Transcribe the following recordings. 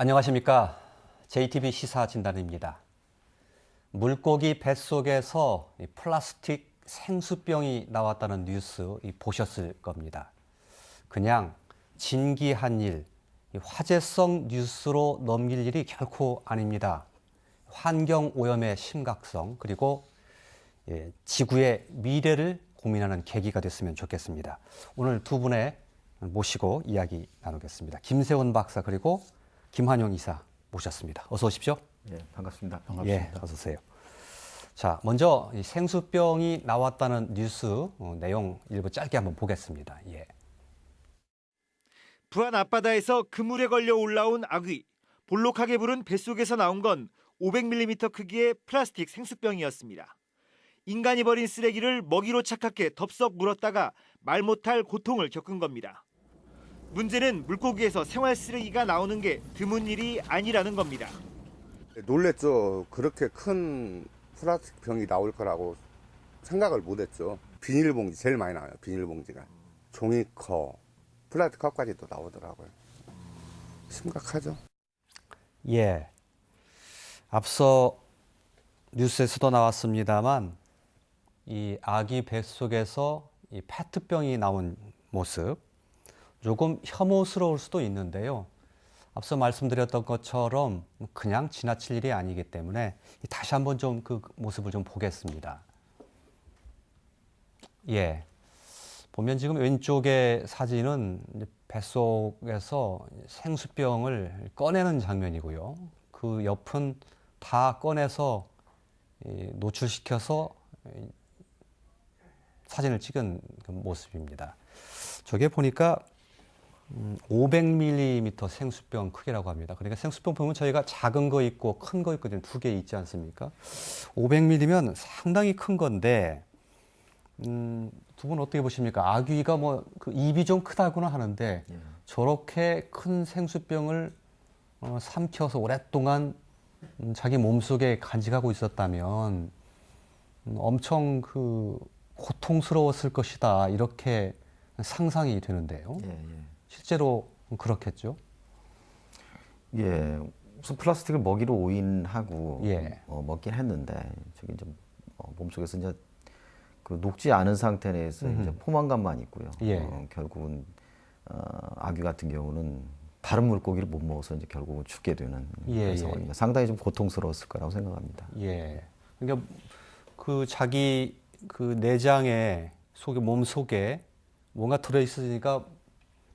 안녕하십니까. JTB 시사진단입니다. 물고기 뱃속에서 플라스틱 생수병이 나왔다는 뉴스 보셨을 겁니다. 그냥 진기한 일, 화제성 뉴스로 넘길 일이 결코 아닙니다. 환경오염의 심각성 그리고 지구의 미래를 고민하는 계기가 됐으면 좋겠습니다. 오늘 두 분의 모시고 이야기 나누겠습니다. 김세훈 박사 그리고 김한용 이사 모셨습니다. 어서 오십시오. 예, 반갑습니다. 예, 어서 오세요. 자, 먼저 이 생수병이 나왔다는 뉴스 내용 일부 짧게 한번 보겠습니다. 예. 부안 앞바다에서 그물에 걸려 올라온 아귀. 볼록하게 부른 뱃속에서 나온 건 500mm 크기의 플라스틱 생수병이었습니다. 인간이 버린 쓰레기를 먹이로 착각해 덥석 물었다가 말 못할 고통을 겪은 겁니다. 문제는 물고기에서 생활 쓰레기가 나오는 게 드문 일이 아니라는 겁니다. 놀랬죠. 그렇게 큰 플라스틱 병이 나올 거라고 생각을 못했죠. 비닐봉지 제일 많이 나와요. 비닐봉지가 종이컵, 플라스틱 컵까지도 나오더라고요. 심각하죠. 예. 앞서 뉴스에서도 나왔습니다만 이 아기 뱃속에서 이 페트병이 나온 모습 조금 혐오스러울 수도 있는데요. 앞서 말씀드렸던 것처럼 그냥 지나칠 일이 아니기 때문에 다시 한번 좀 그 모습을 좀 보겠습니다. 예. 보면 지금 왼쪽의 사진은 뱃속에서 생수병을 꺼내는 장면이고요. 그 옆은 다 꺼내서 노출시켜서 사진을 찍은 그 모습입니다. 저게 보니까 500mm 생수병 크기라고 합니다. 그러니까 생수병 보면 저희가 작은 거 있고 큰 거 있거든요. 두 개 있지 않습니까? 500mm면 상당히 큰 건데 두 분 어떻게 보십니까? 아귀가 뭐 그 입이 좀 크다고는 하는데 저렇게 큰 생수병을 삼켜서 오랫동안 자기 몸속에 간직하고 있었다면 엄청 그 고통스러웠을 것이다. 이렇게 상상이 되는데요. 실제로 그렇겠죠? 예, 우선 플라스틱을 먹이로 오인하고 예. 먹긴 했는데 저기 이제 몸속에서 이제 그 녹지 않은 상태 내에서 이제 포만감만 있고요. 예. 결국은 아귀 같은 경우는 다른 물고기를 못 먹어서 이제 결국은 죽게 되는 그런 상황입니다. 상당히 좀 고통스러웠을 거라고 생각합니다. 예. 그러니까 그 자기 그 내장에 몸 속에 뭔가 들어 있으니까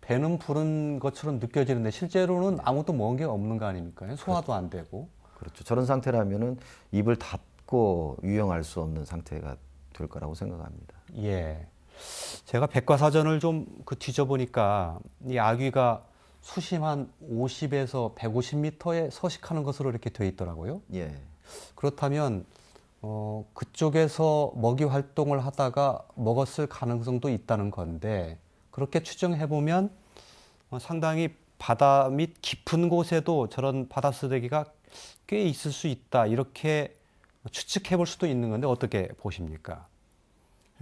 배는 부른 것처럼 느껴지는데 실제로는 아무것도 먹은 게 없는 거 아닙니까? 소화도 안 되고. 그렇죠. 저런 상태라면은 입을 닫고 유영할 수 없는 상태가 될 거라고 생각합니다. 예. 제가 백과사전을 좀 그 뒤져보니까 이 아귀가 수심 한 50에서 150m에 서식하는 것으로 이렇게 돼 있더라고요. 예. 그렇다면 그쪽에서 먹이 활동을 하다가 먹었을 가능성도 있다는 건데 그렇게 추정해 보면 상당히 바다 밑 깊은 곳에도 저런 바다 쓰레기가 꽤 있을 수 있다 이렇게 추측해 볼 수도 있는 건데 어떻게 보십니까?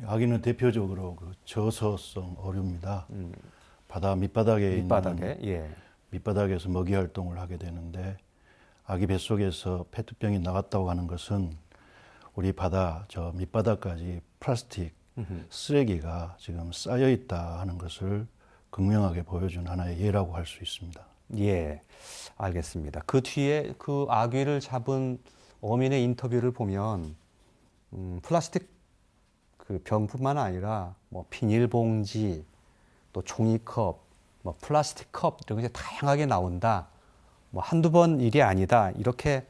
아기는 대표적으로 그 저서성 어류입니다. 바다 밑바닥에 밑바닥에 있는 밑바닥에서 먹이 활동을 하게 되는데 아기 뱃속에서 페트병이 나왔다고 하는 것은 우리 바다 저 밑바닥까지 플라스틱 쓰레기가 지금 쌓여 있다 하는 것을 극명하게 보여준 하나의 예라고 할 수 있습니다. 예, 알겠습니다. 그 뒤에 그 아귀를 잡은 어민의 인터뷰를 보면 플라스틱 그 병뿐만 아니라 뭐 비닐봉지, 또 종이컵, 뭐 플라스틱 컵 이런 게 다양하게 나온다. 뭐 한두 번 일이 아니다. 이렇게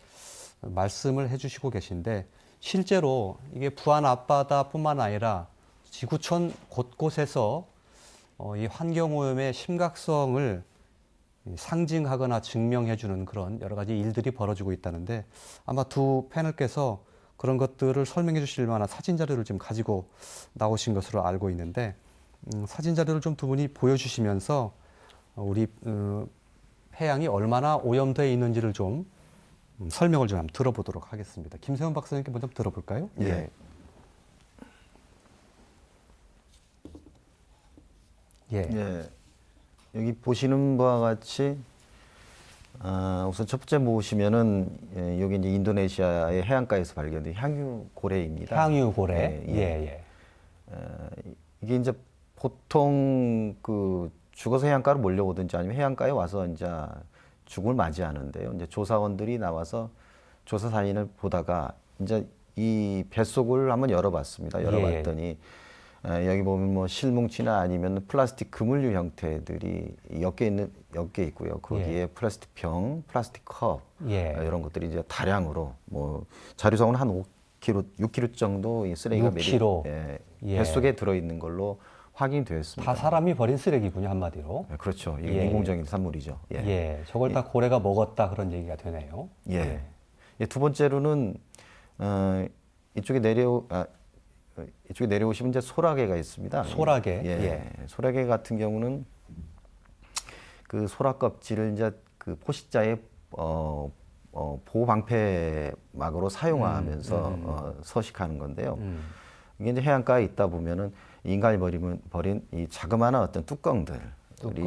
말씀을 해주시고 계신데 실제로 이게 부안 앞바다뿐만 아니라 지구촌 곳곳에서 이 환경오염의 심각성을 상징하거나 증명해주는 그런 여러 가지 일들이 벌어지고 있다는데 아마 두 패널께서 그런 것들을 설명해 주실 만한 사진 자료를 지금 가지고 나오신 것으로 알고 있는데 사진 자료를 좀 두 분이 보여주시면서 우리 해양이 얼마나 오염되어 있는지를 좀 설명을 좀 한번 들어보도록 하겠습니다. 김세훈 박사님께 먼저 들어볼까요? 예. 예. 예. 여기 보시는 바와 같이 우선 첫 번째 보시면은 여기 이제 인도네시아의 해안가에서 발견된 향유고래입니다. 향유고래. 예, 예, 예. 예. 이게 이제 보통 그 죽어서 해안가로 몰려오든지 아니면 해안가에 와서 이제 죽음을 맞이하는데요. 이제 조사원들이 나와서 조사 사진을 보다가 이제 이 뱃속을 한번 열어봤습니다. 열어봤더니 여기 보면 뭐 실뭉치나 아니면 플라스틱 그물류 형태들이 엮여 있고요. 거기에 플라스틱 병, 플라스틱 컵 이런 것들이 이제 다량으로 뭐 자료상으로는 한 5kg, 6kg 정도 이 쓰레기가 6kg. 뱃속에 들어 있는 걸로 확인되었습니다. 다 사람이 버린 쓰레기군요, 한마디로. 그렇죠. 이게 인공적인 산물이죠. 저걸 다 고래가 먹었다 그런 얘기가 되네요. 두 번째로는 이쪽에 내려오시면 이제 소라게가 있습니다. 소라게. 소라게 같은 경우는 그 소라 껍질을 이제 그 포식자의 보호 방패막으로 사용하면서 서식하는 건데요. 이게 이제 해안가에 있다 보면은 인간이 버린 이 자그마한 어떤 뚜껑들이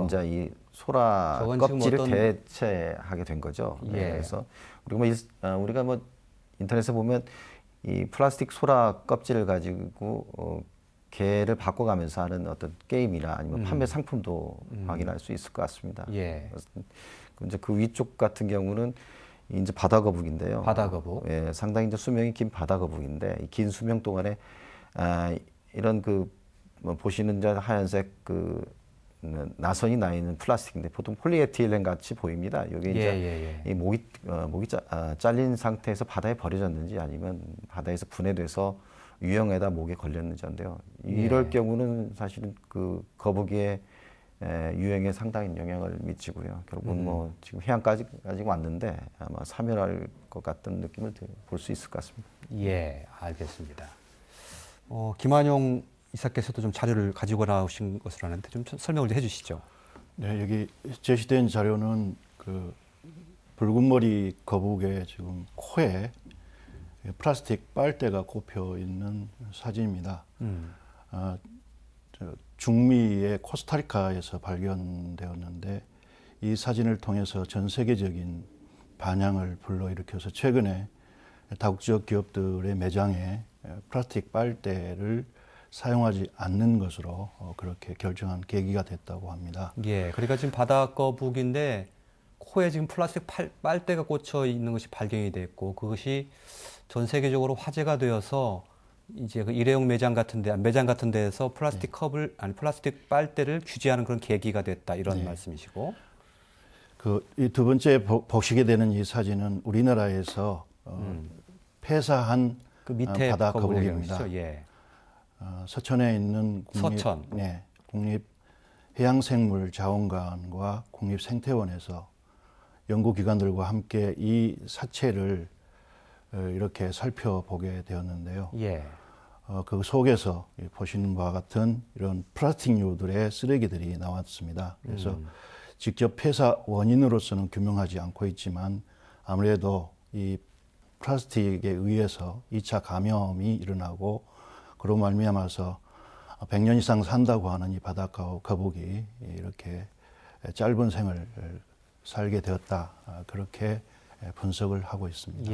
이제 이 소라 껍질을 대체하게 된 거죠. 그래서 그리고 우리가 뭐 인터넷에 보면 이 플라스틱 소라 껍질을 가지고 개를 바꿔가면서 하는 어떤 게임이나 아니면 판매 상품도 확인할 수 있을 것 같습니다. 이제 그 위쪽 같은 경우는 이제 바다거북인데요. 바다거북. 상당히 이제 수명이 긴 바다거북인데 이 긴 수명 동안에 이런 뭐 보시는 이제 하얀색 나선이 나 있는 플라스틱인데 보통 폴리에틸렌 같이 보입니다. 여기 이제 이 목이 잘린 상태에서 바다에 버려졌는지 아니면 바다에서 분해돼서 유형에다 목에 걸렸는지인데요. 이럴 경우는 사실은 그 거북이의 유형에 상당히 영향을 미치고요. 결국은 뭐 지금 해안까지 왔는데 아마 사멸할 것 같은 느낌을 볼 수 있을 것 같습니다. 예, 알겠습니다. 김한용 이사께서도 좀 자료를 가지고 나오신 것으로 아는데 좀 설명을 좀 해주시죠. 네, 여기 제시된 자료는 그 붉은 머리 거북의 지금 코에 플라스틱 빨대가 꼽혀 있는 사진입니다. 중미의 코스타리카에서 발견되었는데 이 사진을 통해서 전 세계적인 반향을 불러일으켜서 최근에 다국적 기업들의 매장에 플라스틱 빨대를 사용하지 않는 것으로 그렇게 결정한 계기가 됐다고 합니다. 그러니까 지금 바다거북인데 코에 지금 플라스틱 빨대가 꽂혀 있는 것이 발견이 됐고 그것이 전 세계적으로 화제가 되어서 이제 그 일회용 매장 같은 데에서 플라스틱 플라스틱 빨대를 규제하는 그런 계기가 됐다 이런 말씀이시고. 이 두 번째 보시게 되는 이 사진은 우리나라에서 폐사한 그 밑에 바다 거북입니다. 서천에 있는 국립해양생물자원관과 국립생태원에서 연구기관들과 함께 이 사체를 이렇게 살펴보게 되었는데요. 그 속에서 보시는 바와 같은 이런 플라스틱류들의 쓰레기들이 나왔습니다. 그래서 직접 폐사 원인으로서는 규명하지 않고 있지만 아무래도 이 플라스틱에 의해서 2차 감염이 일어나고 그로 말미암아서 100년 이상 산다고 하는 이 바닷가 거북이 이렇게 짧은 생을 살게 되었다. 그렇게 분석을 하고 있습니다.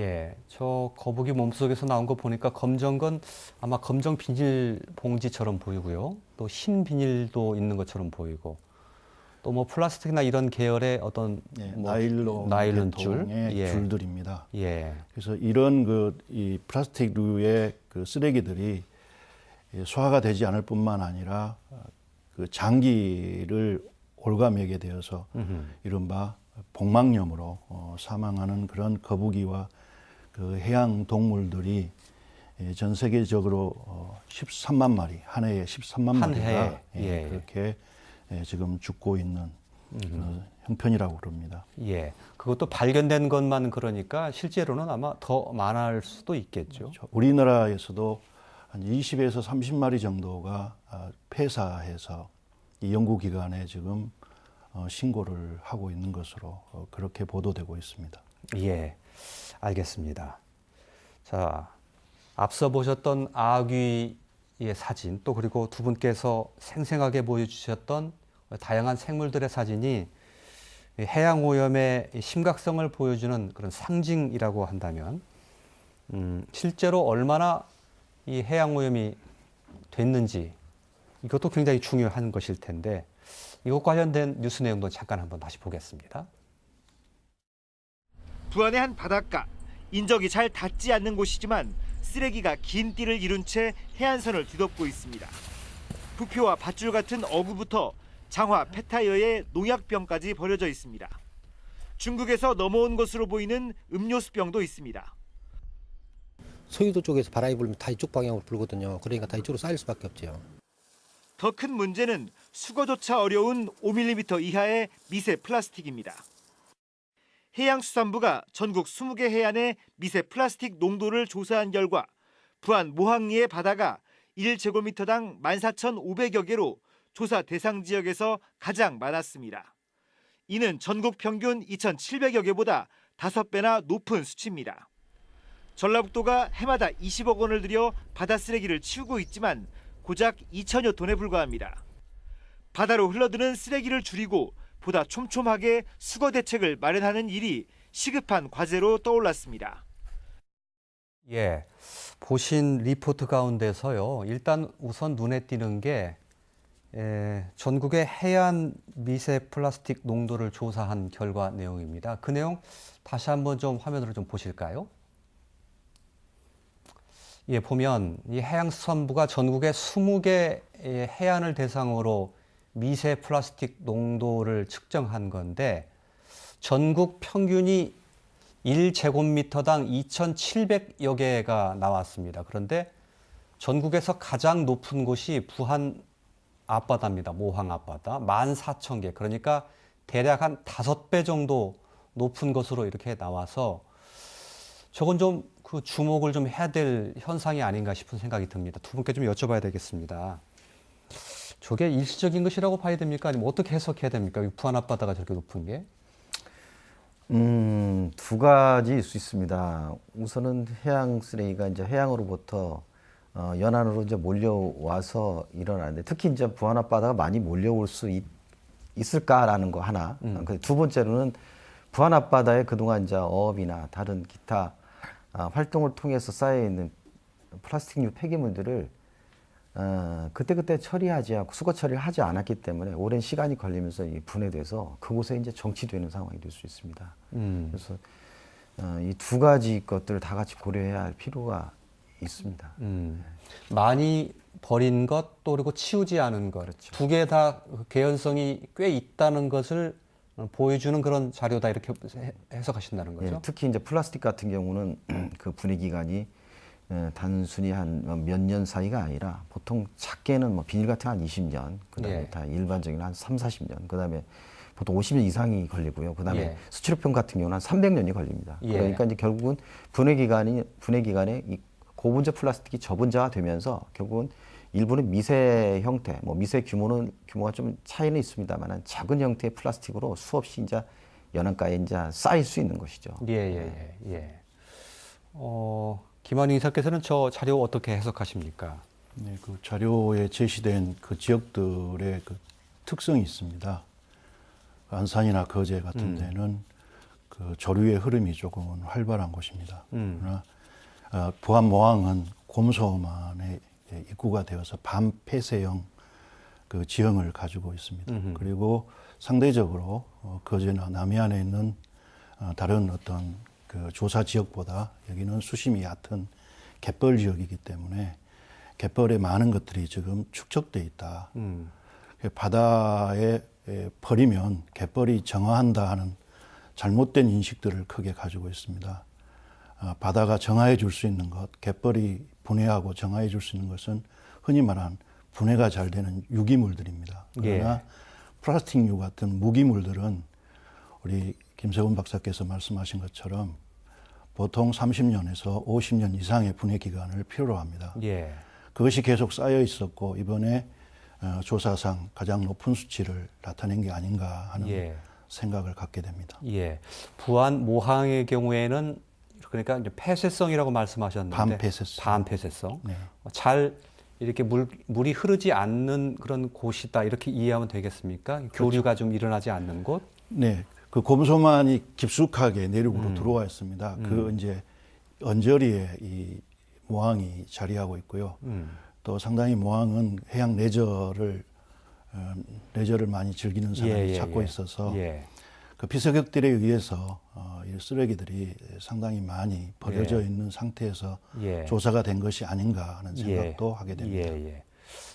저 거북이 몸속에서 나온 거 보니까 검정 건 아마 검정 비닐 봉지처럼 보이고요. 또 흰 비닐도 있는 것처럼 보이고 또 뭐 플라스틱이나 이런 계열의 어떤 나일론 줄들입니다. 그래서 이런 이 플라스틱류의 그 쓰레기들이 소화가 되지 않을 뿐만 아니라 그 장기를 갉아매게 되어서 이른바 복막염으로 사망하는 그런 거북이와 그 해양 동물들이 전 세계적으로 13만 마리, 한 해에 13만 마리가 그렇게 지금 죽고 있는 형편이라고 그럽니다. 그것도 발견된 것만 그러니까 실제로는 아마 더 많을 수도 있겠죠. 그렇죠. 우리나라에서도 한 20에서 30마리 정도가 폐사해서 이 연구기관에 지금 신고를 하고 있는 것으로 그렇게 보도되고 있습니다. 알겠습니다. 자, 앞서 보셨던 아귀의 사진 또 그리고 두 분께서 생생하게 보여주셨던 다양한 생물들의 사진이 해양 오염의 심각성을 보여주는 그런 상징이라고 한다면 실제로 얼마나 이 해양 오염이 됐는지 이것도 굉장히 중요한 것일 텐데 이것 관련된 뉴스 내용도 잠깐 한번 다시 보겠습니다. 부안의 한 바닷가, 인적이 잘 닿지 않는 곳이지만 쓰레기가 긴 띠를 이룬 채 해안선을 뒤덮고 있습니다. 부표와 밧줄 같은 어구부터 장화, 폐타이어에 농약병까지 버려져 있습니다. 중국에서 넘어온 것으로 보이는 음료수병도 있습니다. 서유도 쪽에서 바람이 불면 다 이쪽 방향으로 불거든요. 그러니까 다 이쪽으로 쌓일 수밖에 없죠. 더 큰 문제는 수거조차 어려운 5mm 이하의 미세 플라스틱입니다. 해양수산부가 전국 20개 해안의 미세 플라스틱 농도를 조사한 결과 부안 모항리의 바다가 1제곱미터당 14,500여 개로 조사 대상 지역에서 가장 많았습니다. 이는 전국 평균 2,700여 개보다 5배나 높은 수치입니다. 전라북도가 해마다 20억 원을 들여 바다 쓰레기를 치우고 있지만 고작 2천여 톤에 불과합니다. 바다로 흘러드는 쓰레기를 줄이고 보다 촘촘하게 수거 대책을 마련하는 일이 시급한 과제로 떠올랐습니다. 예, 보신 리포트 가운데서요. 일단 우선 눈에 띄는 게 전국의 해안 미세 플라스틱 농도를 조사한 결과 내용입니다. 그 내용 다시 한번 좀 화면으로 좀 보실까요? 예, 보면 이 해양수산부가 전국의 20개 해안을 대상으로 미세 플라스틱 농도를 측정한 건데 전국 평균이 1제곱미터당 2,700여 개가 나왔습니다. 그런데 전국에서 가장 높은 곳이 부안 앞바다입니다. 모항 앞바다 14,000개. 그러니까 대략 한 5배 정도 높은 것으로 이렇게 나와서 저건 좀 그 주목을 좀 해야 될 현상이 아닌가 싶은 생각이 듭니다. 두 분께 좀 여쭤봐야 되겠습니다. 저게 일시적인 것이라고 봐야 됩니까? 아니면 어떻게 해석해야 됩니까? 부안 앞바다가 저렇게 높은 게? 두 가지일 수 있습니다. 우선은 해양 쓰레기가 이제 해양으로부터 연안으로 이제 몰려와서 일어나는데 특히 이제 부안 앞바다가 많이 몰려올 수 있을까라는 거 하나. 두 번째로는 부안 앞바다에 그동안 이제 어업이나 다른 기타 활동을 통해서 쌓여 있는 플라스틱류 폐기물들을 그때그때 처리하지 않고 수거 처리를 하지 않았기 때문에 오랜 시간이 걸리면서 분해돼서 그곳에 이제 정치되는 상황이 될 수 있습니다. 그래서 이 두 가지 것들을 다 같이 고려해야 할 필요가 있습니다. 많이 버린 것 또 그리고 치우지 않은 것 그렇죠. 두 개 다 개연성이 꽤 있다는 것을 보여주는 그런 자료다 이렇게 해석하신다는 거죠? 예, 특히 이제 플라스틱 같은 경우는 그 분해 기간이 단순히 한 몇 년 사이가 아니라 보통 작게는 뭐 비닐 같은 한 20년, 그다음에 예. 다 일반적인 한 3, 40년, 그다음에 보통 50년 이상이 걸리고요. 그다음에 예. 수치료품 같은 경우는 한 300년이 걸립니다. 예. 그러니까 이제 결국은 분해 기간에 이 고분자 플라스틱이 저분자가 되면서 결국은 일부는 미세 형태, 뭐 미세 규모가 좀 차이는 있습니다만 작은 형태의 플라스틱으로 수없이 이제 연안가에 이제 쌓일 수 있는 것이죠. 예. 김한희 이사께서는 저 자료 어떻게 해석하십니까? 네, 그 자료에 제시된 그 지역들의 그 특성이 있습니다. 안산이나 거제 같은 데는 그 조류의 흐름이 조금은 활발한 곳입니다. 그러나 부안 모항은 곰소만의 입구가 되어서 반폐쇄형 그 지형을 가지고 있습니다. 그리고 상대적으로 거제나 남해안에 있는 다른 어떤 그 조사 지역보다 여기는 수심이 얕은 갯벌 지역이기 때문에 갯벌에 많은 것들이 지금 축적돼 있다. 바다에 버리면 갯벌이 정화한다 하는 잘못된 인식들을 크게 가지고 있습니다. 바다가 정화해 줄 수 있는 것, 갯벌이 분해하고 정화해 줄 수 있는 것은 흔히 말하는 분해가 잘 되는 유기물들입니다. 그러나 예. 플라스틱류 같은 무기물들은 우리 김세훈 박사께서 말씀하신 것처럼 보통 30년에서 50년 이상의 분해 기간을 필요로 합니다. 예. 그것이 계속 쌓여 있었고 이번에 조사상 가장 높은 수치를 나타낸 게 아닌가 하는 예. 생각을 갖게 됩니다. 예. 부안 모항의 경우에는 그러니까 이제 폐쇄성이라고 말씀하셨는데 반폐쇄성. 반폐쇄성. 네. 잘 이렇게 물이 흐르지 않는 그런 곳이다 이렇게 이해하면 되겠습니까? 교류가 좀 일어나지 않는 곳? 네, 그 곰소만이 깊숙하게 내륙으로 들어와 있습니다. 그 이제 언저리에 이 모항이 자리하고 있고요. 또 상당히 모항은 해양 레저를 많이 즐기는 사람이 찾고 있어서 예. 그 피서객들에 의해서 이 쓰레기들이 상당히 많이 버려져 있는 상태에서 예. 조사가 된 것이 아닌가 하는 생각도 하게 됩니다. 예.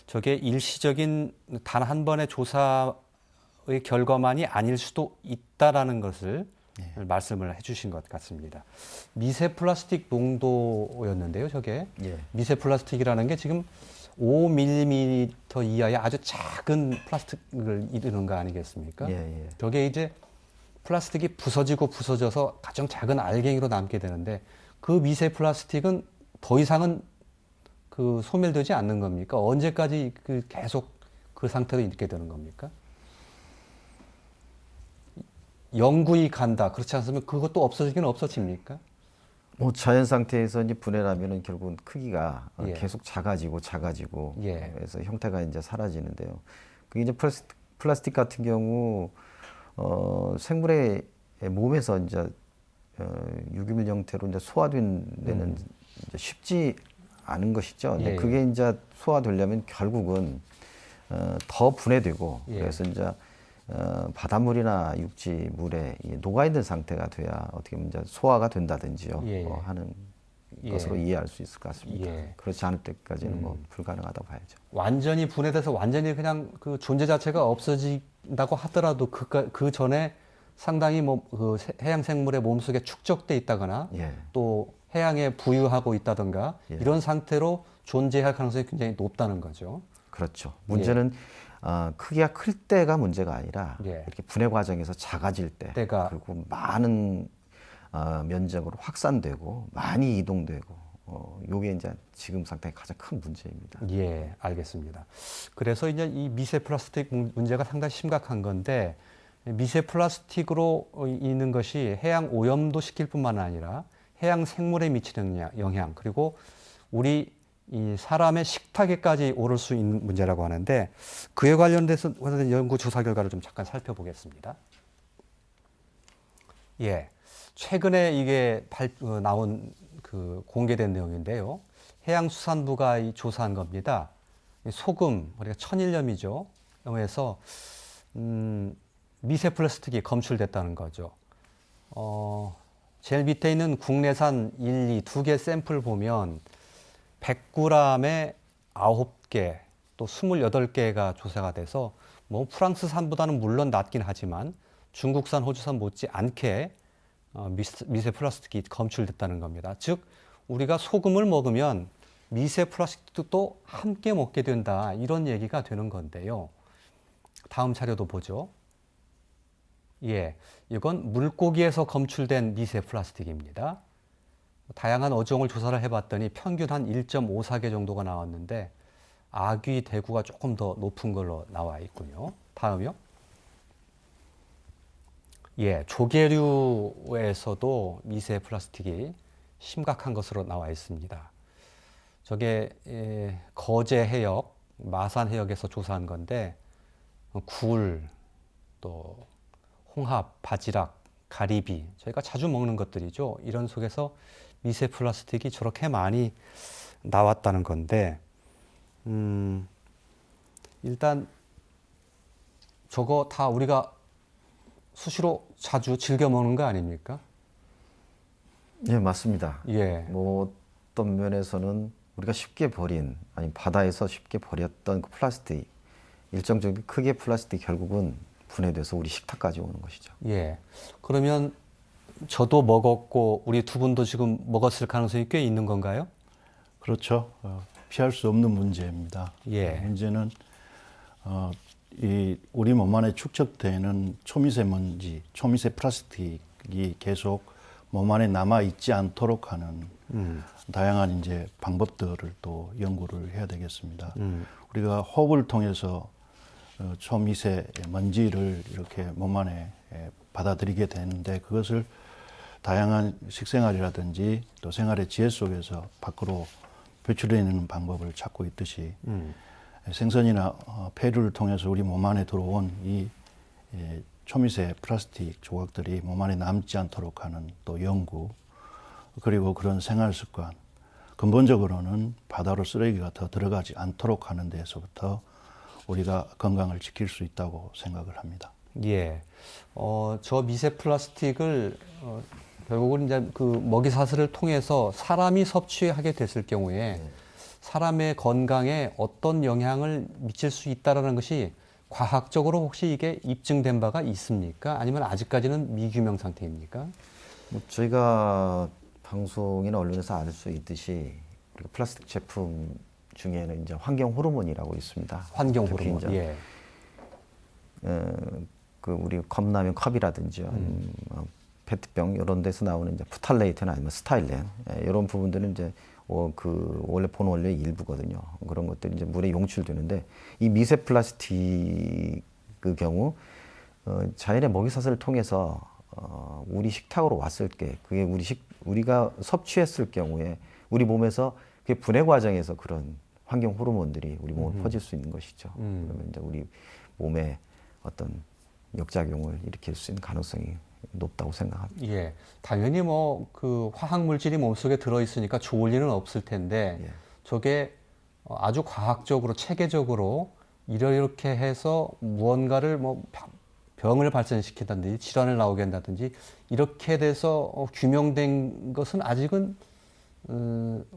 저게 일시적인 단 한 번의 조사의 결과만이 아닐 수도 있다라는 것을 말씀을 해주신 것 같습니다. 미세 플라스틱 농도였는데요, 저게. 예. 미세 플라스틱이라는 게 지금 5mm 이하의 아주 작은 플라스틱을 이르는 거 아니겠습니까? 예. 저게 이제 플라스틱이 부서져서 가장 작은 알갱이로 남게 되는데 그 미세 플라스틱은 더 이상은 그 소멸되지 않는 겁니까? 언제까지 그 계속 그 상태로 있게 되는 겁니까? 영구히 간다. 그렇지 않으면 그것도 없어지긴 없어집니까? 뭐 자연 상태에서 이제 분해하면은 결국은 크기가 예. 계속 작아지고 예. 그래서 형태가 이제 사라지는데요. 그게 이제 플라스틱 같은 경우 생물의 몸에서 이제 유기물 형태로 이제 소화된 데는 이제 쉽지 않은 것이죠. 근데 예. 그게 이제 소화되려면 결국은 더 분해되고 예. 그래서 이제 바닷물이나 육지물에 녹아 있는 상태가 돼야 어떻게 보면 이제 소화가 된다든지요. 예. 하는 예. 것으로 이해할 수 있을 것 같습니다. 예. 그렇지 않을 때까지는 뭐 불가능하다고 봐야죠. 완전히 분해돼서 완전히 그냥 그 존재 자체가 없어진다고 하더라도 그 전에 상당히 그 해양 생물의 몸속에 축적돼 있다거나 예. 또 해양에 부유하고 있다든가 예. 이런 상태로 존재할 가능성이 굉장히 높다는 거죠. 그렇죠. 문제는 크기가 클 때가 문제가 아니라 예. 이렇게 분해 과정에서 작아질 때 때가. 그리고 많은 면적으로 확산되고 많이 이동되고 요게 이제 지금 상태의 가장 큰 문제입니다. 예, 알겠습니다. 그래서 이제 이 미세 플라스틱 문제가 상당히 심각한 건데 미세 플라스틱으로 있는 것이 해양 오염도 시킬 뿐만 아니라 해양 생물에 미치는 영향 그리고 우리 이 사람의 식탁에까지 오를 수 있는 문제라고 하는데 그에 관련돼서 연구 조사 결과를 좀 잠깐 살펴보겠습니다. 예, 최근에 이게 나온 그 공개된 내용인데요. 해양수산부가 조사한 겁니다. 소금, 우리가 천일염이죠. 에서 미세 플라스틱이 검출됐다는 거죠. 제일 밑에 있는 국내산 1, 2, 2개 샘플 보면 100g에 9개, 또 28개가 조사가 돼서 뭐 프랑스산보다는 물론 낮긴 하지만 중국산, 호주산 못지 않게 미세 플라스틱이 검출됐다는 겁니다. 즉 우리가 소금을 먹으면 미세 플라스틱도 함께 먹게 된다 이런 얘기가 되는 건데요. 다음 자료도 보죠. 예, 이건 물고기에서 검출된 미세 플라스틱입니다. 다양한 어종을 조사를 해봤더니 평균 한 1.54개 정도가 나왔는데 아귀, 대구가 조금 더 높은 걸로 나와 있군요. 다음이요. 예, 조개류에서도 미세 플라스틱이 심각한 것으로 나와 있습니다. 저게 거제 해역, 마산 해역에서 조사한 건데 굴, 또 홍합, 바지락, 가리비 저희가 자주 먹는 것들이죠. 이런 속에서 미세 플라스틱이 저렇게 많이 나왔다는 건데 일단 저거 다 우리가 수시로 자주 즐겨 먹는 거 아닙니까? 예, 맞습니다. 예. 뭐 어떤 면에서는 우리가 쉽게 버린 아니 바다에서 쉽게 버렸던 그 플라스틱 일정적인 크기의 플라스틱 결국은 분해돼서 우리 식탁까지 오는 것이죠. 예. 그러면 저도 먹었고 우리 두 분도 지금 먹었을 가능성이 꽤 있는 건가요? 그렇죠. 피할 수 없는 문제입니다. 예. 문제는 이 우리 몸 안에 축적되는 초미세먼지, 초미세 플라스틱이 계속 몸 안에 남아 있지 않도록 하는 다양한 이제 방법들을 또 연구를 해야 되겠습니다. 우리가 호흡을 통해서 초미세 먼지를 이렇게 몸 안에 받아들이게 되는데 그것을 다양한 식생활이라든지 또 생활의 지혜 속에서 밖으로 배출해내는 방법을 찾고 있듯이 생선이나 폐류를 통해서 우리 몸 안에 들어온 이 초미세 플라스틱 조각들이 몸 안에 남지 않도록 하는 또 연구, 그리고 그런 생활 습관, 근본적으로는 바다로 쓰레기가 더 들어가지 않도록 하는 데에서부터 우리가 건강을 지킬 수 있다고 생각을 합니다. 예. 저 미세 플라스틱을 결국은 이제 그 먹이 사슬을 통해서 사람이 섭취하게 됐을 경우에 사람의 건강에 어떤 영향을 미칠 수 있다라는 것이 과학적으로 혹시 이게 입증된 바가 있습니까? 아니면 아직까지는 미규명 상태입니까? 뭐 저희가 방송이나 언론에서 알 수 있듯이 우리가 플라스틱 제품 중에는 이제 환경 호르몬이라고 있습니다. 환경 특히 호르몬. 이제 예. 그 우리 컵라면 컵이라든지 페트병 이런 데서 나오는 이제 프탈레이트나 아니면 스타일렌 이런 부분들은 이제 그 원래 본원료의 일부거든요. 그런 것들이 이제 물에 용출되는데 이 미세 플라스틱 그 경우 자연의 먹이사슬을 통해서 우리 식탁으로 왔을 때 그게 우리가 섭취했을 경우에 우리 몸에서 그 분해 과정에서 그런 환경 호르몬들이 우리 몸에 퍼질 수 있는 것이죠. 그러면 이제 우리 몸에 어떤 역작용을 일으킬 수 있는 가능성이 높다고 생각합니다. 예. 당연히 뭐 그 화학 물질이 몸속에 들어 있으니까 좋을 일은 없을 텐데 예. 저게 아주 과학적으로 체계적으로 이렇게 해서 무언가를 뭐 병을 발생시킨다든지 질환을 나오게 한다든지 이렇게 돼서 규명된 것은 아직은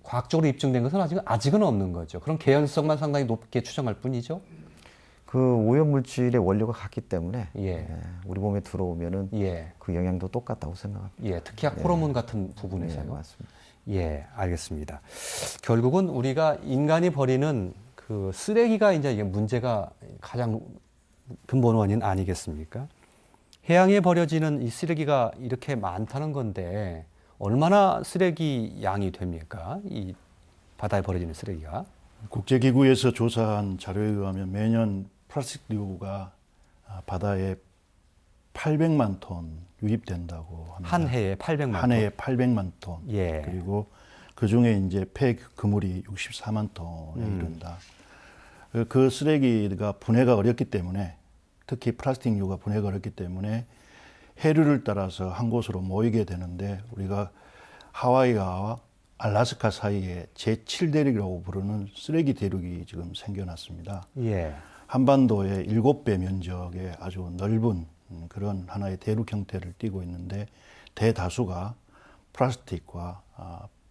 과학적으로 입증된 것은 아직은 없는 거죠. 그런 개연성만 상당히 높게 추정할 뿐이죠. 그 오염 물질의 원료가 같기 때문에 예. 우리 몸에 들어오면은 예. 그 영향도 똑같다고 생각합니다. 예. 특히 호르몬 같은 부분에서요. 네, 맞습니다. 예, 알겠습니다. 결국은 우리가 인간이 버리는 그 쓰레기가 이제 이게 문제가 가장 근본 원인 아니겠습니까? 해양에 버려지는 이 쓰레기가 이렇게 많다는 건데 얼마나 쓰레기 양이 됩니까? 이 바다에 버려지는 쓰레기가? 국제기구에서 조사한 자료에 의하면 매년 플라스틱류가 바다에 800만 톤 유입된다고 합니다. 한 해에 800만 한 해에 800만 톤. 예. 그리고 그 중에 이제 폐그물이 64만 톤에 이른다. 그 쓰레기가 분해가 어렵기 때문에 특히 플라스틱류가 분해가 어렵기 때문에 해류를 따라서 한 곳으로 모이게 되는데 우리가 하와이와 알라스카 사이에 제7대륙이라고 부르는 쓰레기 대륙이 지금 생겨났습니다. 예. 한반도의 7배 면적의 아주 넓은 그런 하나의 대륙 형태를 띠고 있는데 대다수가 플라스틱과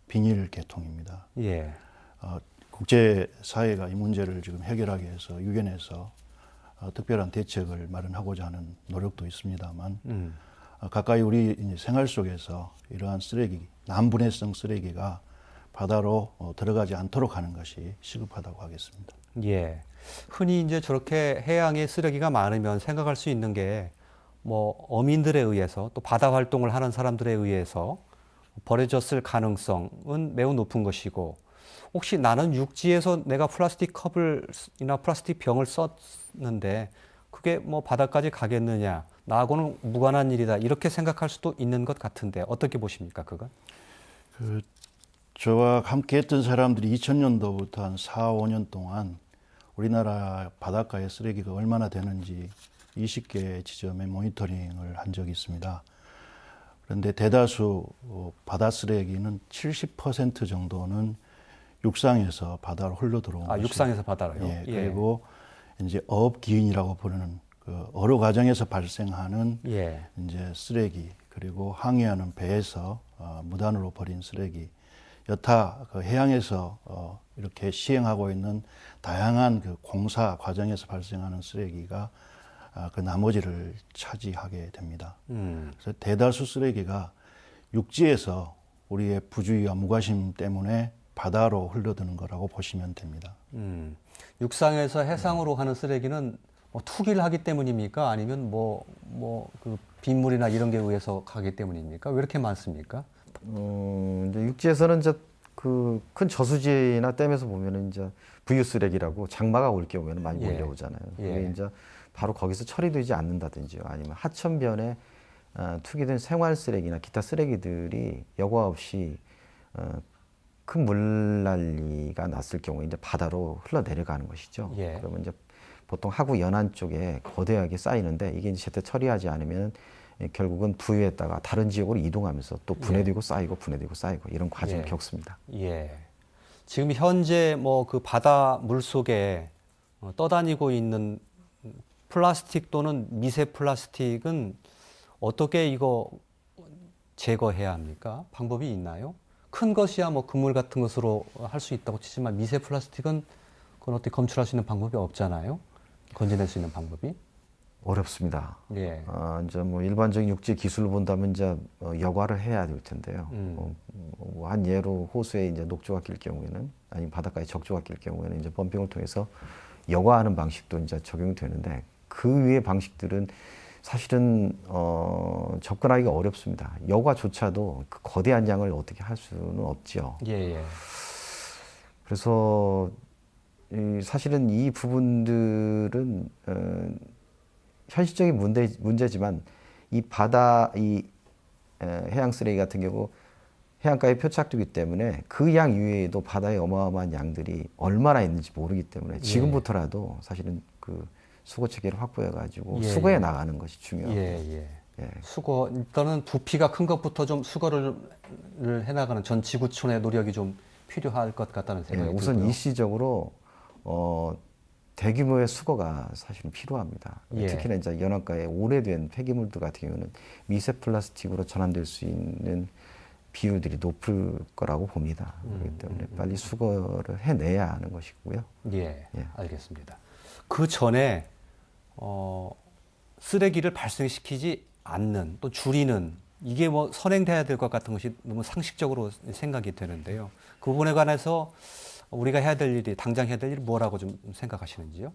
비닐 계통입니다. 예. 국제사회가 이 문제를 지금 해결하기 위해서 유엔에서 특별한 대책을 마련하고자 하는 노력도 있습니다만 가까이 우리 이제 생활 속에서 이러한 쓰레기, 난분해성 쓰레기가 바다로 들어가지 않도록 하는 것이 시급하다고 하겠습니다. 예. 흔히 이제 저렇게 해양에 쓰레기가 많으면 생각할 수 있는 게 뭐 어민들에 의해서 또 바다 활동을 하는 사람들에 의해서 버려졌을 가능성은 매우 높은 것이고 혹시 나는 육지에서 내가 플라스틱 컵이나 플라스틱 병을 썼는데 그게 뭐 바다까지 가겠느냐 나하고는 무관한 일이다 이렇게 생각할 수도 있는 것 같은데 어떻게 보십니까 그건? 저와 함께 했던 사람들이 2000년도부터 한 4, 5년 동안 우리나라 바닷가의 쓰레기가 얼마나 되는지 20개 지점에 모니터링을 한 적이 있습니다. 그런데 대다수 바다 쓰레기는 70% 정도는 육상에서 바다로 흘러 들어온 것이 육상에서 바다로요? 예, 그리고 이제 어업기인이라고 부르는 그 어로 과정에서 발생하는 예. 이제 쓰레기 그리고 항해하는 배에서 무단으로 버린 쓰레기 여타 그 해양에서 이렇게 시행하고 있는 다양한 그 공사 과정에서 발생하는 쓰레기가 그 나머지를 차지하게 됩니다. 그래서 대다수 쓰레기가 육지에서 우리의 부주의와 무관심 때문에 바다로 흘러드는 거라고 보시면 됩니다. 육상에서 해상으로 가는 쓰레기는 뭐 투기를 하기 때문입니까? 아니면 그 빗물이나 이런 게 의해서 가기 때문입니까? 왜 이렇게 많습니까? 이제 육지에서는 이제 그 큰 저수지나 댐에서 보면은 이제 부유 쓰레기라고 장마가 올 경우에는 많이 예. 몰려오잖아요. 예. 그게 이제 바로 거기서 처리되지 않는다든지요. 아니면 하천변에 투기된 생활 쓰레기나 기타 쓰레기들이 여과 없이 큰 물난리가 났을 경우에 이제 바다로 흘러내려가는 것이죠. 예. 그러면 이제 보통 하구 연안 쪽에 거대하게 쌓이는데 이게 이제 제때 처리하지 않으면 결국은 부유했다가 다른 지역으로 이동하면서 또 분해되고 쌓이고 분해되고 쌓이고 이런 과정을 예. 겪습니다. 예. 지금 현재 뭐 그 바다 물 속에 떠다니고 있는 플라스틱 또는 미세 플라스틱은 어떻게 이거 제거해야 합니까? 방법이 있나요? 큰 것이야 뭐 그물 같은 것으로 할 수 있다고 치지만 미세 플라스틱은 그건 어떻게 검출할 수 있는 방법이 없잖아요. 건져낼 수 있는 방법이. 어렵습니다. 예. 이제 뭐 일반적인 육지 기술을 본다면 이제 여과를 해야 될 텐데요. 한 예로 호수에 이제 녹조가 낄 경우에는 아니면 바닷가에 적조가 낄 경우에는 이제 펌핑을 통해서 여과하는 방식도 이제 적용이 되는데 그 위의 방식들은 사실은 접근하기가 어렵습니다. 여과조차도 그 거대한 양을 어떻게 할 수는 없지요. 예, 예. 그래서 사실은 이 부분들은 현실적인 문제지만 이 바다 해양 쓰레기 같은 경우 해안가에 표착되기 때문에 그 양 이외에도 바다에 어마어마한 양들이 얼마나 있는지 모르기 때문에 지금부터라도 사실은 그 수거 체계를 확보해 가지고 예, 수거해 예. 나가는 것이 중요합니다. 예, 예. 예. 수거 일단은 부피가 큰 것부터 좀 수거를 해나가는 전 지구촌의 노력이 좀 필요할 것 같다는 예, 생각이 우선 들고요. 일시적으로 대규모의 수거가 사실은 필요합니다. 예. 특히나 이제 연안가에 오래된 폐기물들 같은 경우는 미세 플라스틱으로 전환될 수 있는 비율들이 높을 거라고 봅니다. 그렇기 때문에 빨리 수거를 해내야 하는 것이고요. 예, 예. 알겠습니다. 그 전에 쓰레기를 발생시키지 않는 또 줄이는 이게 뭐 선행돼야 될 것 같은 것이 너무 상식적으로 생각이 되는데요. 그 부분에 관해서 우리가 해야 될 일이 당장 해야 될 일이 뭐라고 좀 생각하시는지요?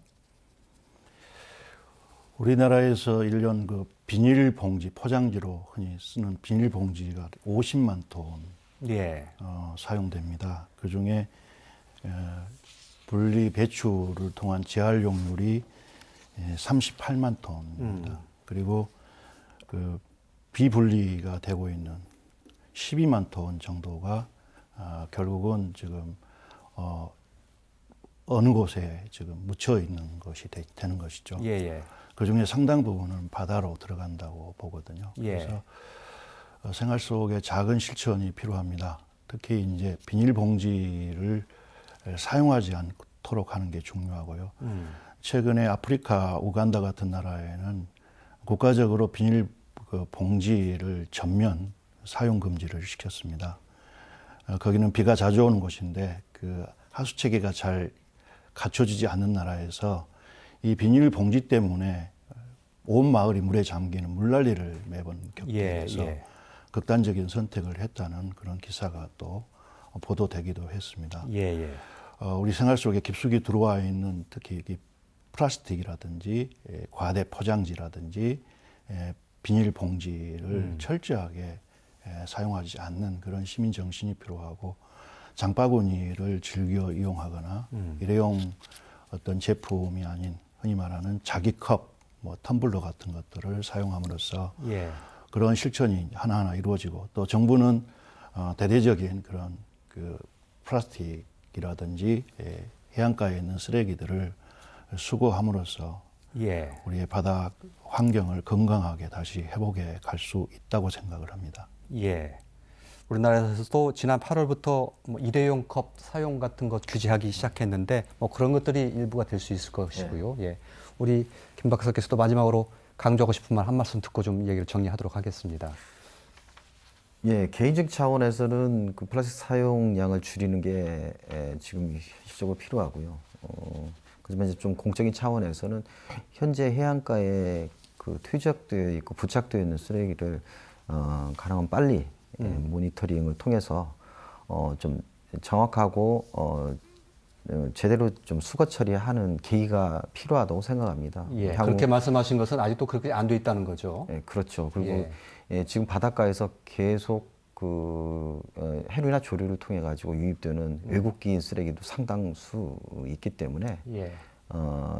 우리나라에서 1년 그 비닐봉지, 포장지로 흔히 쓰는 비닐봉지가 50만 톤 예, 사용됩니다. 그 중에 분리 배출을 통한 재활용률이 38만 톤입니다. 그리고 그 비분리가 되고 있는 12만 톤 정도가 결국은 지금 어느 곳에 지금 묻혀 있는 것이 되는 것이죠. 예, 예. 그 중에 상당 부분은 바다로 들어간다고 보거든요. 예. 그래서 생활 속에 작은 실천이 필요합니다. 특히 이제 비닐봉지를 사용하지 않도록 하는 게 중요하고요. 최근에 아프리카, 우간다 같은 나라에는 국가적으로 비닐 봉지를 전면 사용 금지를 시켰습니다. 거기는 비가 자주 오는 곳인데 그 하수 체계가 잘 갖춰지지 않는 나라에서 이 비닐 봉지 때문에 온 마을이 물에 잠기는 물난리를 매번 겪게 돼서 예. 극단적인 선택을 했다는 그런 기사가 또 보도되기도 했습니다. 예, 예. 우리 생활 속에 깊숙이 들어와 있는 특히 이 플라스틱이라든지 과대 포장지라든지 비닐 봉지를 철저하게 사용하지 않는 그런 시민 정신이 필요하고 장바구니를 즐겨 이용하거나 일회용 어떤 제품이 아닌 흔히 말하는 자기 컵, 뭐 텀블러 같은 것들을 사용함으로써 예. 그런 실천이 하나하나 이루어지고 또 정부는 대대적인 그런 그 플라스틱이라든지 해안가에 있는 쓰레기들을 수거함으로써 예. 우리의 바다 환경을 건강하게 다시 회복해 갈 수 있다고 생각을 합니다. 예. 우리나라에서도 지난 8월부터 뭐 일회용 컵 사용 같은 것 규제하기 시작했는데 뭐 그런 것들이 일부가 될 수 있을 것이고요. 예. 우리 김 박사께서도 마지막으로 강조하고 싶은 말 한 말씀 듣고 좀 얘기를 정리하도록 하겠습니다. 예, 개인적 차원에서는 그 플라스틱 사용량을 줄이는 게 지금 현실적으로 필요하고요. 그렇지만 이제 좀 공적인 차원에서는 현재 해안가에 그 퇴적되어 있고 부착되어 있는 쓰레기를 가능한 빨리 모니터링을 통해서 좀 정확하고 제대로 좀 수거 처리하는 계기가 필요하다고 생각합니다. 예. 향후, 그렇게 말씀하신 것은 아직도 그렇게 안 돼 있다는 거죠. 예, 그렇죠. 그리고 예. 예, 지금 바닷가에서 계속 그 해류나 조류를 통해 가지고 유입되는 외국기인 쓰레기도 상당수 있기 때문에 예.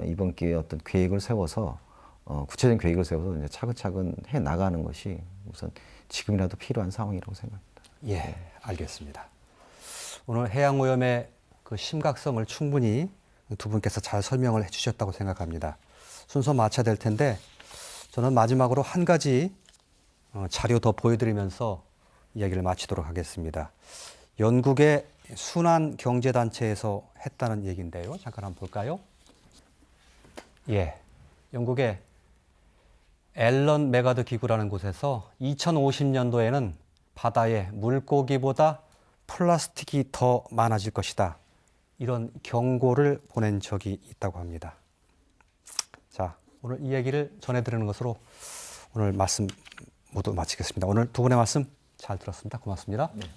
이번 기회에 어떤 계획을 세워서 구체적인 계획을 세워서 이제 차근차근 해 나가는 것이 우선 지금이라도 필요한 상황이라고 생각합니다. 예, 알겠습니다. 오늘 해양 오염의 그 심각성을 충분히 두 분께서 잘 설명을 해주셨다고 생각합니다. 순서 마쳐야 될 텐데 저는 마지막으로 한 가지 자료 더 보여드리면서 이야기를 마치도록 하겠습니다. 영국의 순환 경제단체에서 했다는 얘기인데요. 잠깐 한번 볼까요? 예, 영국의 앨런 메가드 기구라는 곳에서 2050년도에는 바다에 물고기보다 플라스틱이 더 많아질 것이다. 이런 경고를 보낸 적이 있다고 합니다. 자, 오늘 이 얘기를 전해드리는 것으로 오늘 말씀 모두 마치겠습니다. 오늘 두 분의 말씀 잘 들었습니다. 고맙습니다. 네.